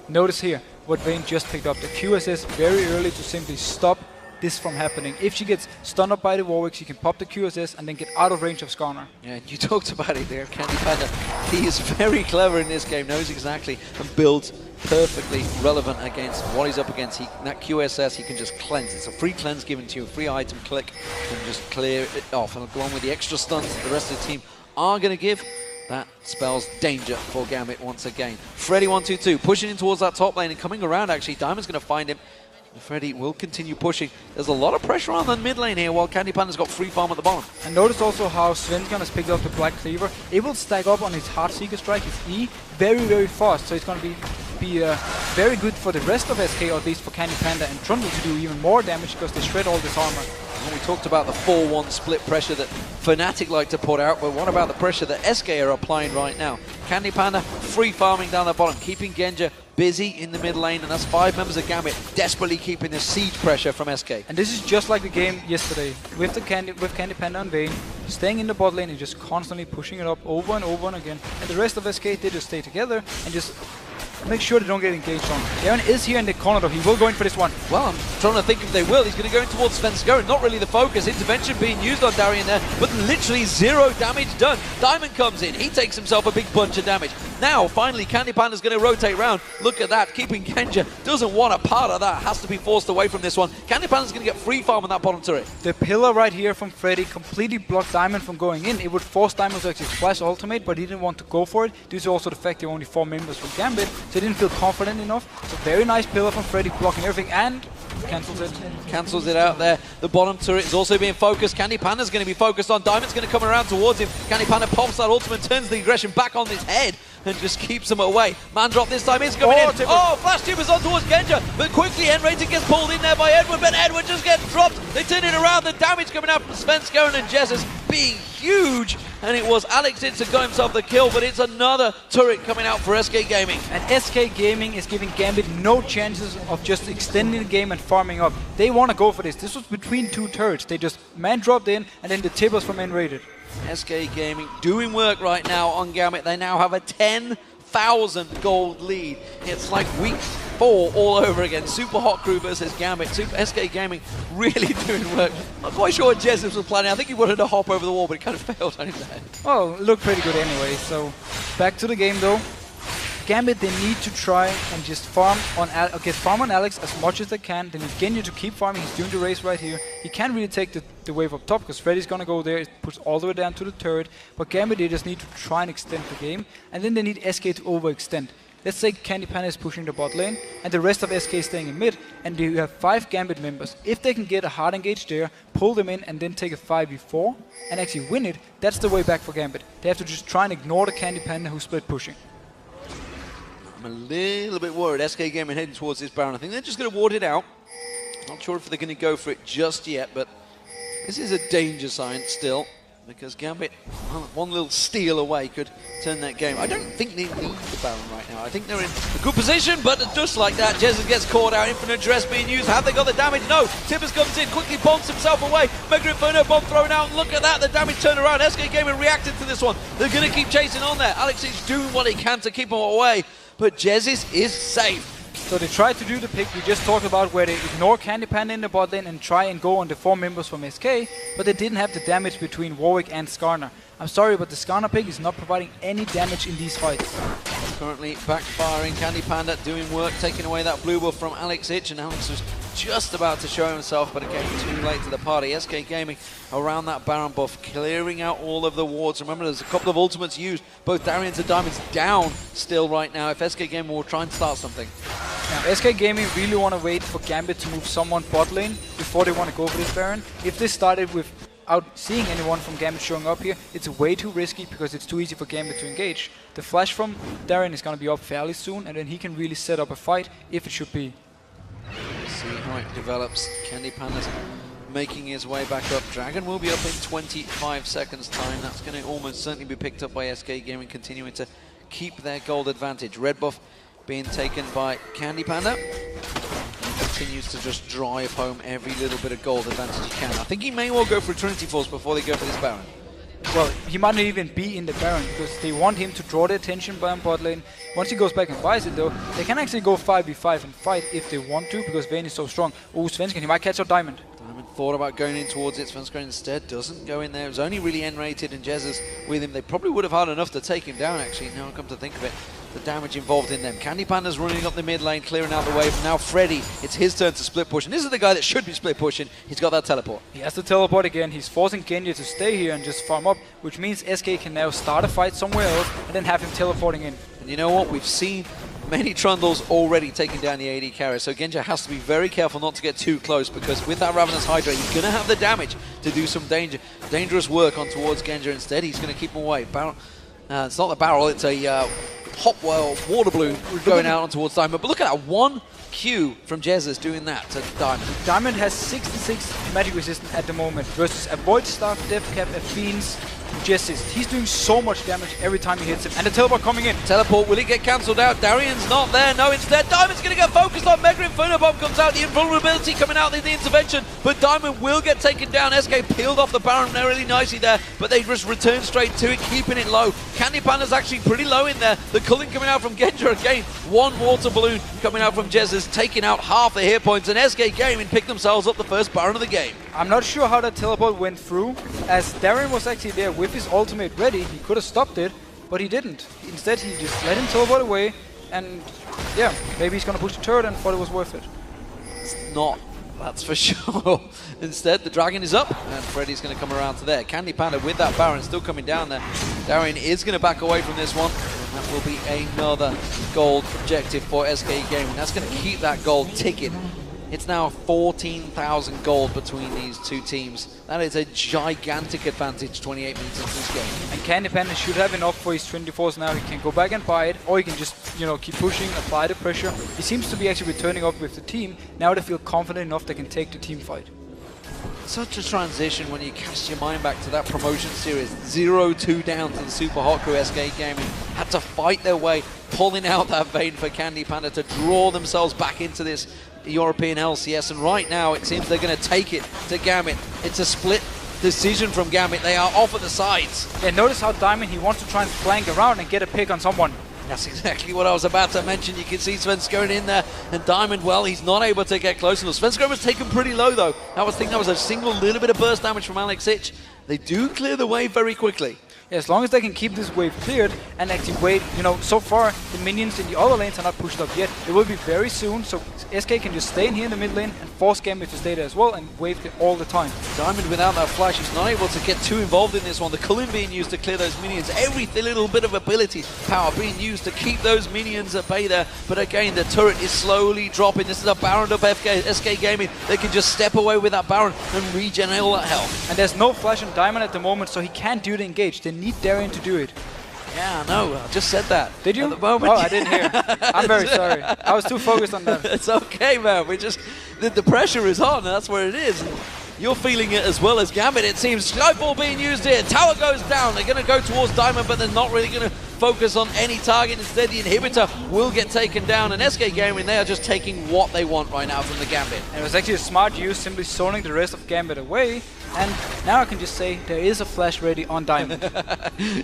notice here what Vayne just picked up, the QSS very early to simply stop this from happening. If she gets stunned up by the Warwick, she can pop the QSS and then get out of range of Skarner. Yeah, you talked about it there, Candy Panda. He is very clever in this game, knows exactly, and builds perfectly relevant against what he's up against. That QSS, he can just cleanse. It's a free cleanse given to you, a free item click, and just clear it off. And along with the extra stuns that the rest of the team are going to give, that spells danger for Gambit once again. Freddy 1-2-2, pushing in towards that top lane and coming around, actually. Diamond's going to find him. Freddy will continue pushing. There's a lot of pressure on the mid lane here while Candy Panda's got free farm at the bottom. And notice also how Svenskaren has picked up the Black Cleaver. It will stack up on his Heartseeker strike, his E, very, very fast. So it's going to be very good for the rest of SK, or at least for Candy Panda and Trundle to do even more damage because they shred all this armor. Well, we talked about the 4-1 split pressure that Fnatic like to put out, but what about the pressure that SK are applying right now? Candy Panda free farming down the bottom, keeping Genja busy in the mid lane, and that's 5 members of Gambit desperately keeping the siege pressure from SK. And this is just like the game yesterday, with Candy Panda and Vayne, staying in the bot lane and just constantly pushing it up over and over and again. And the rest of SK, they just stay together and just make sure they don't get engaged on. Darren is here in the corner though, he will go in for this one. Well, I'm trying to think if they will. He's going to go in towards Svenskaren, not really the focus. Intervention being used on Darien there, but literally 0 damage done. Diamond comes in, he takes himself a big bunch of damage. Now, finally, Candy Panda's going to rotate round. Look at that, keeping Genja. Doesn't want a part of that, has to be forced away from this one. Candy Panda's going to get free farm on that bottom turret. The pillar right here from Freddy completely blocked Diamond from going in. It would force Diamond to actually flash ultimate, but he didn't want to go for it. Due to also the fact there were only 4 members from Gambit, so he didn't feel confident enough. So very nice pillar from Freddy, blocking everything, and cancels it. Cancels it out there. The bottom turret is also being focused. Candy Panda's going to be focused on. Diamond's going to come around towards him. Candy Panda pops that ultimate, turns the aggression back on his head, and just keeps him away. Man drop this time is coming in. Flash Tibbers on towards Genja, but quickly N-Rated gets pulled in there by Edward, but Edward just gets dropped. They turn it around. The damage coming out from Svenskaren and Jesus being huge. and it was LCS who got himself the kill, but it's another turret coming out for SK Gaming. And SK Gaming is giving Gambit no chances of just extending the game and farming up. They want to go for this. This was between two turrets. They just man dropped in, and then the tippers from in raided. SK Gaming doing work right now on Gambit. They now have a 10,000 gold lead. It's like week 4 all over again. Super Hot Crew versus Gambit. SK Gaming really doing work. I'm not quite sure what Jesus was planning. I think he wanted to hop over the wall, but it kind of failed on his head. Oh, it looked pretty good anyway. So back to the game though. Gambit, they need to try and just farm on Alex as much as they can. They need Genji to keep farming. He's doing the race right here. He can't really take the wave up top because Freddy's gonna go there. It puts all the way down to the turret. But Gambit, they just need to try and extend the game. And then they need SK to overextend. Let's say Candy Panda is pushing the bot lane and the rest of SK is staying in mid, and you have 5 Gambit members. If they can get a hard engage there, pull them in and then take a 5v4 and actually win it, that's the way back for Gambit. They have to just try and ignore the Candy Panda who's split pushing. I'm a little bit worried. SK Gaming heading towards this Baron. I think they're just going to ward it out. Not sure if they're going to go for it just yet, but this is a danger sign still, because Gambit, well, one little steal away could turn that game. I don't think they need the Baron right now. I think they're in a good position, but just like that, Jesus gets caught out. Infinite Dress being used. Have they got the damage? No. Tippers comes in, quickly bombs himself away. Mega Inferno bomb thrown out, and look at that. The damage turned around. SK Gaming reacted to this one. They're going to keep chasing on there. Alex is doing what he can to keep him away, but Jesus is safe. So they tried to do the pick we just talked about, where they ignore Candy Panda in the bot lane and try and go on the 4 members from SK, but they didn't have the damage between Warwick and Skarner. I'm sorry, but the Skarner pick is not providing any damage in these fights. Currently backfiring. Candy Panda doing work, taking away that blue buff from Alex Itch, and Alex was just about to show himself, but again too late to the party. SK Gaming around that Baron buff, clearing out all of the wards. Remember, there's a couple of ultimates used. Both Darians and Diamonds down still right now. If SK Gaming will try and start something. Now, SK Gaming really want to wait for Gambit to move someone bot lane before they want to go for this Baron. If this started without seeing anyone from Gambit showing up here, it's way too risky because it's too easy for Gambit to engage. The flash from Darien is going to be up fairly soon, and then he can really set up a fight if it should be. See how it develops. Candy Panda's making his way back up. Dragon will be up in 25 seconds time. That's going to almost certainly be picked up by SK Gaming, continuing to keep their gold advantage. Red buff being taken by Candy Panda. He continues to just drive home every little bit of gold advantage he can. I think he may well go for a Trinity Force before they go for this Baron. Well, he might not even be in the Baron because they want him to draw the attention by bot lane. Once he goes back and buys it though, they can actually go 5v5 and fight if they want to, because Vayne is so strong. Oh, Svensken, he might catch out Diamond. Diamond thought about going in towards it. Svensken instead doesn't go in there. It was only really N-rated, and Jez is with him. They probably would have had enough to take him down actually, now I come to think of it. The damage involved in them. Candy Panda's running up the mid lane, clearing out the wave. Now Freddy, it's his turn to split push. And this is the guy that should be split pushing. He's got that teleport. He has to teleport again. He's forcing Genji to stay here and just farm up, which means SK can now start a fight somewhere else and then have him teleporting in. And you know what? We've seen many Trundles already taking down the AD carrier, so Genji has to be very careful not to get too close, because with that Ravenous Hydra, he's going to have the damage to do some dangerous work on towards Genji. Instead, he's going to keep him away. It's not the barrel, it's a hot water balloon going out on towards Diamond. But look at that, 1 Q from Jesus doing that to Diamond. Diamond has 66 magic resistance at the moment versus a Void Staff, Death Cap, a Fiend's Jessis. He's doing so much damage every time he hits him. And the teleport coming in. Teleport, will it get cancelled out? Darian's not there. No, instead, Diamond's going to get focused on. Mega Inferno Bomb comes out. The invulnerability coming out in the intervention. But Diamond will get taken down. SK peeled off the Baron really nicely there. But they just return straight to it, keeping it low. Candy Panda's actually pretty low in there. The culling coming out from Genja again. 1 water balloon coming out from Jez's, taking out half the hit points. And SK Gaming picked themselves up the first Baron of the game. I'm not sure how that teleport went through, as Darien was actually there with his ultimate ready. He could have stopped it, but he didn't. Instead, he just let him teleport away, and yeah, maybe he's going to push the turret and thought it was worth it. It's not, that's for sure. Instead, the Dragon is up, and Freddy's going to come around to there. Candy Panda with that Baron still coming down there. Darien is going to back away from this one, and that will be another gold objective for SK Gaming. That's going to keep that gold ticking. It's now 14,000 gold between these two teams. That is a gigantic advantage 28 minutes into this game. And Candy Panda should have enough for his 24s now. He can go back and buy it, or he can just, keep pushing, apply the pressure. He seems to be actually returning up with the team. Now they feel confident enough they can take the team fight. such a transition when you cast your mind back to that promotion series. 0-2 down to the Super Hot Crew. SK Gaming had to fight their way, pulling out that vein for Candy Panda to draw themselves back into this European LCS. And right now, it seems they're going to take it to Gambit. It's a split decision from Gambit. They are off at the sides. Yeah, notice how Diamond, he wants to try and flank around and get a pick on someone. That's exactly what I was about to mention. You can see Svenskeren in there, and Diamond, well, he's not able to get close enough. Svenskeren was taken pretty low, though. I think that was a single little bit of burst damage from Alex Ich. They do clear the wave very quickly. Yeah, as long as they can keep this wave cleared and actually wait, you know, so far the minions in the other lanes are not pushed up yet. It will be very soon, so SK can just stay in here in the mid lane and force Gambit to stay there as well and wave it all the time. Diamond without that flash, he's not able to get too involved in this one. The Cullen being used to clear those minions. Every little bit of ability power being used to keep those minions at bay there. But again, the turret is slowly dropping. This is a Baron up SK Gaming. They can just step away with that Baron and regenerate all that health. And there's no flash on Diamond at the moment, so he can't do the engage. They need Darien to do it. Yeah, no, I just said that. Did you? At the moment. Oh, I didn't hear. I'm very sorry. I was too focused on that. It's okay, man. We just the pressure is on. That's where it is. You're feeling it as well as Gambit. It seems Skyfall being used here. Tower goes down. They're going to go towards Diamond, but they're not really going to focus on any target. Instead, the inhibitor will get taken down. And SK Gaming, they are just taking what they want right now from the Gambit. And it was actually a smart use, simply zoning the rest of Gambit away. And now I can just say there is a flash ready on Diamond.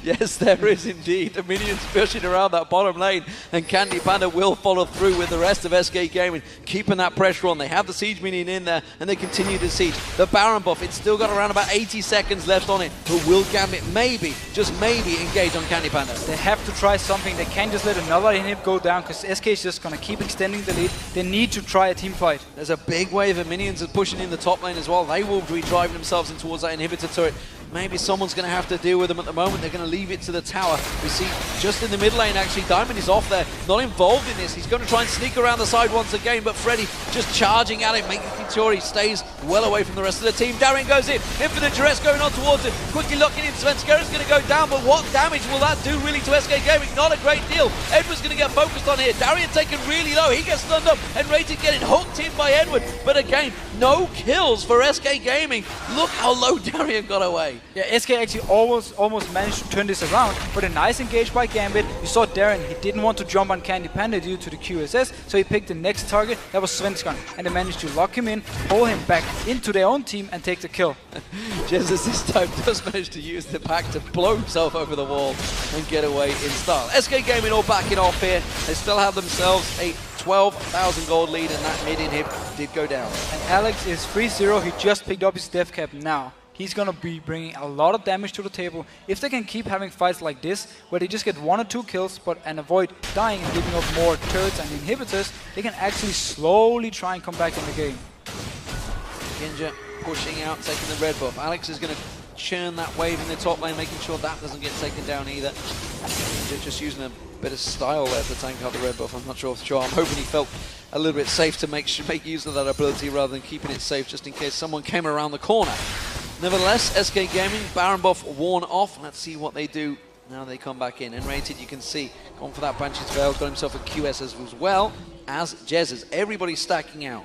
Yes, there is indeed. The minions pushing around that bottom lane, and Candy Panda will follow through with the rest of SK Gaming, keeping that pressure on. They have the siege minion in there, and they continue to siege. The Baron buff, it's still got around about 80 seconds left on it, but will Gambit maybe, just maybe, engage on Candy Panda? They have to try something. They can't just let another inhib go down, because SK is just going to keep extending the lead. They need to try a team fight. There's a big wave of minions pushing in the top lane as well. They will be driving themselves in towards that inhibitor turret. Maybe someone's going to have to deal with them at the moment. They're going to leave it to the tower. We see just in the mid lane, actually, Diamond is off there, not involved in this. He's going to try and sneak around the side once again, but Freddy just charging at him, making sure he stays well away from the rest of the team. Darien goes in for the duress going on towards him. Quickly locking in, Svenskeren is going to go down, but what damage will that do really to SK Gaming? Not a great deal. Edward's going to get focused on here. Darien taken really low. He gets stunned up, and Rated getting hooked in by Edward. But again, no kills for SK Gaming. Look how low Darien got away. Yeah, SK actually almost managed to turn this around, but a nice engage by Gambit. You saw Darien, he didn't want to jump on Candy Panda due to the QSS, so he picked the next target, that was Svenskeren, and they managed to lock him in, pull him back into their own team, and take the kill. Jesus this time does manage to use the pack to blow himself over the wall and get away in style. SK Gaming all backing off here. They still have themselves a 12,000 gold lead, and that mid inhib did go down. And Alex is 3-0, he just picked up his death cap now. He's going to be bringing a lot of damage to the table. If they can keep having fights like this, where they just get 1 or 2 kills and avoid dying and giving up more turrets and inhibitors, they can actually slowly try and come back in the game. Ginja pushing out, taking the red buff. Alex is going to churn that wave in the top lane, making sure that doesn't get taken down either. Ginja just using a bit of style there to tank out the red buff. I'm not sure. I'm hoping he felt a little bit safe to make use of that ability rather than keeping it safe just in case someone came around the corner. Nevertheless, SK Gaming, Baron buff worn off. Let's see what they do now they come back in. And Rated, you can see, gone for that Banshee's Veil, got himself a QS as well as Jez's. Everybody's stacking out.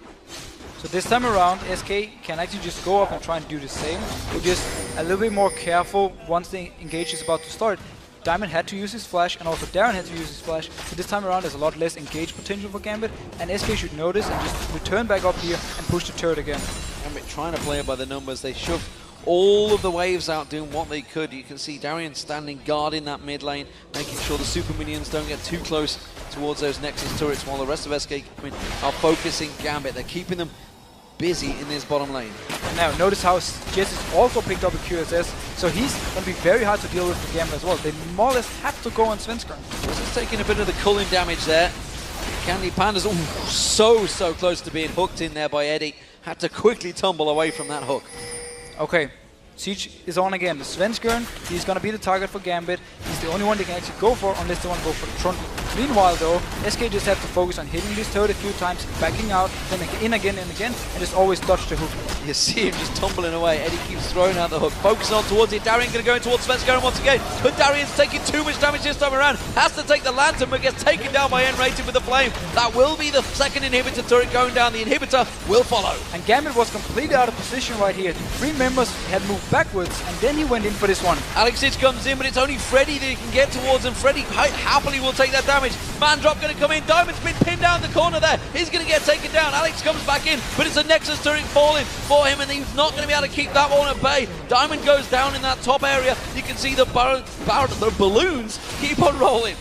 So this time around, SK can actually just go up and try and do the same. They're just a little bit more careful once the engage is about to start. Diamond had to use his flash, and also Darien had to use his flash. So this time around, there's a lot less engage potential for Gambit, and SK should notice and just return back up here and push the turret again. Gambit trying to play it by the numbers. They shoved all of the waves out, doing what they could. You can see Darien standing guard in that mid lane, making sure the super minions don't get too close towards those Nexus turrets, while the rest of SK are focusing Gambit. They're keeping them busy in this bottom lane. And now notice how Jez has also picked up a QSS, so he's going to be very hard to deal with for Gambit as well. They more or less have to go on Svenskeren. Just taking a bit of the culling damage there. Candy Panda's so close to being hooked in there by Eddie. Had to quickly tumble away from that hook. Okay, Siege is on again. The Svenskeren, he's going to be the target for Gambit. He's the only one they can actually go for unless they want to go for the Trundle. Meanwhile though, SK just have to focus on hitting this turret a few times, backing out, then in again and again, and just always dodge the hook. You see him just tumbling away. Eddie keeps throwing out the hook, focusing on towards it. Darien going to go in towards Svenskeren once again, but Darien's taking too much damage this time around. Has to take the lantern, but gets taken down by N-Rated with the flame. That will be the second inhibitor turret going down. The inhibitor will follow. And Gambit was completely out of position right here. 3 members had moved backwards, and then he went in for this one. Alexic comes in, but it's only Freddy that he can get towards, and Freddy happily will take that damage. Man drop going to come in. Diamond's been pinned down the corner there. He's going to get taken down. Alex comes back in, but it's a Nexus turret falling for him, and he's not going to be able to keep that one at bay. Diamond goes down in that top area. You can see the balloons keep on rolling.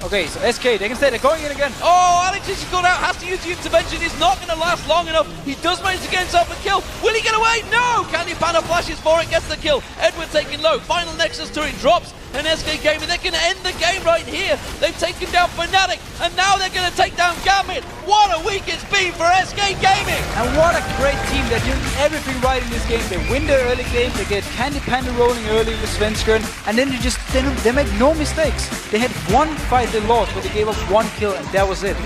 Okay, so SK, they can say they're going in again. Oh, Alex is gone out, has to use the intervention. It's not going to last long enough. He does manage to get himself a kill. Will he get away? No! Candy Panda flashes for it, gets the kill. Edward taking low. Final Nexus turret drops, and SK Gaming, they're going to end the game right here. They've taken down Fnatic, and now they're going to take down Gambit. What a week it's been for SK Gaming! And what a great team. They're doing everything right in this game. They win their early game, they get Candy Panda rolling early with Svenskeren, and then they make no mistakes. They had one fight they lost, but they gave up 1 kill, and that was it.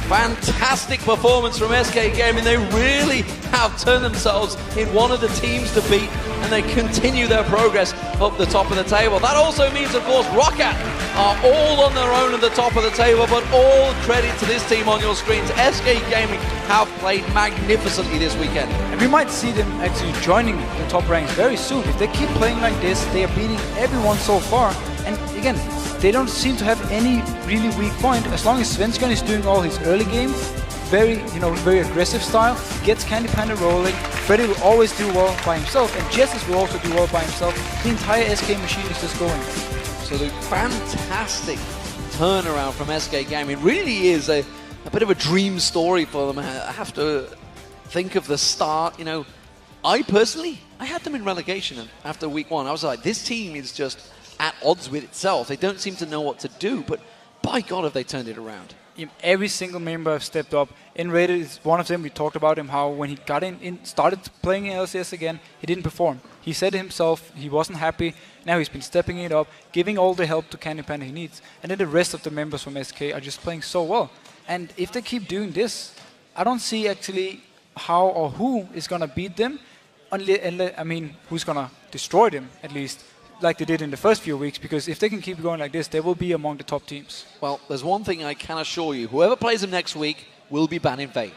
Fantastic performance from SK Gaming. They really have turned themselves in one of the teams to beat, and they continue their progress up the top of the table. That also means, of course, Roccat are all on their own at the top of the table, but all credit to this team on your screens. SK Gaming have played magnificently this weekend. And we might see them actually joining the top ranks very soon. If they keep playing like this, they are beating everyone so far. And again, they don't seem to have any really weak point. As long as Svenskeren is doing all his early game, very aggressive style, gets Candy Panda rolling, Freddy will always do well by himself, and Jessus will also do well by himself. The entire SK machine is just going. So the fantastic turnaround from SK Gaming really is a bit of a dream story for them. I have to think of the start. You know, I personally had them in relegation after week 1. I was like, this team is just at odds with itself. They don't seem to know what to do, but by God have they turned it around. Every single member have stepped up. N-Rated is one of them. We talked about him, how when he got started playing in LCS again, he didn't perform. He said himself he wasn't happy. Now he's been stepping it up, giving all the help to Candy Panda he needs. And then the rest of the members from SK are just playing so well. And if they keep doing this, I don't see actually how or who is going to beat them. I mean, who's going to destroy them, at least, like they did in the first few weeks, because if they can keep going like this, they will be among the top teams. Well, there's one thing I can assure you. Whoever plays them next week will be banned in Vayne.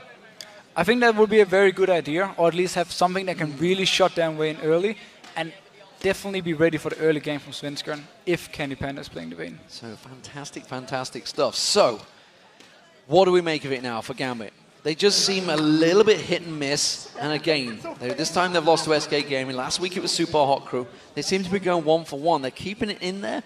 I think that would be a very good idea, or at least have something that can really shut down Vayne early, and definitely be ready for the early game from Svenskeren if Candy Panda is playing the Vayne. So fantastic, fantastic stuff. So, what do we make of it now for Gambit? They just seem a little bit hit and miss, and again, this time they've lost to SK Gaming. Last week it was Super Hot Crew. They seem to be going 1 for 1. They're keeping it in there,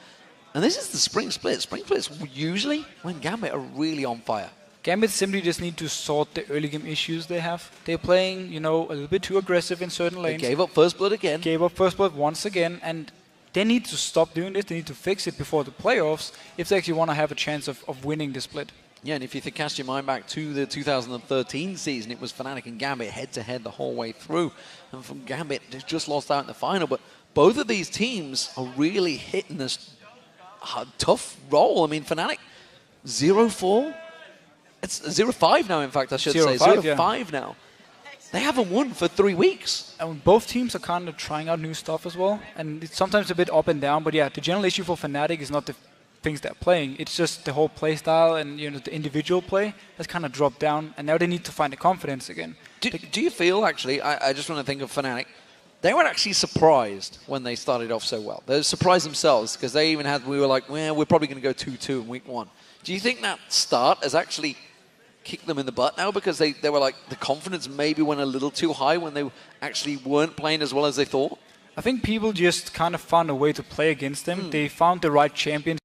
and this is the Spring Split. Spring Split's usually when Gambit are really on fire. Gambit simply just need to sort the early game issues they have. They're playing, you know, a little bit too aggressive in certain lanes. They gave up First Blood again. Gave up First Blood once again, and they need to stop doing this. They need to fix it before the playoffs if they actually want to have a chance of winning the split. Yeah, and if you cast your mind back to the 2013 season, it was Fnatic and Gambit head-to-head the whole way through. And from Gambit, they just lost out in the final. But both of these teams are really hitting this tough role. I mean, Fnatic, 0-4. It's 0-5 now, in fact, I should say. 0-5 now. They haven't won for 3 weeks. And both teams are kind of trying out new stuff as well. And it's sometimes a bit up and down. But yeah, the general issue for Fnatic is not the things they're playing. It's just the whole play style, and the individual play has kind of dropped down, and now they need to find the confidence again. Do you feel, actually, I just want to think of Fnatic, they were actually surprised when they started off so well. They were surprised themselves, because they even had, we were like, well, we're probably going to go 2-2 in week 1. Do you think that start has actually kicked them in the butt now, because they were like, the confidence maybe went a little too high when they actually weren't playing as well as they thought? I think people just kind of found a way to play against them. They found the right champions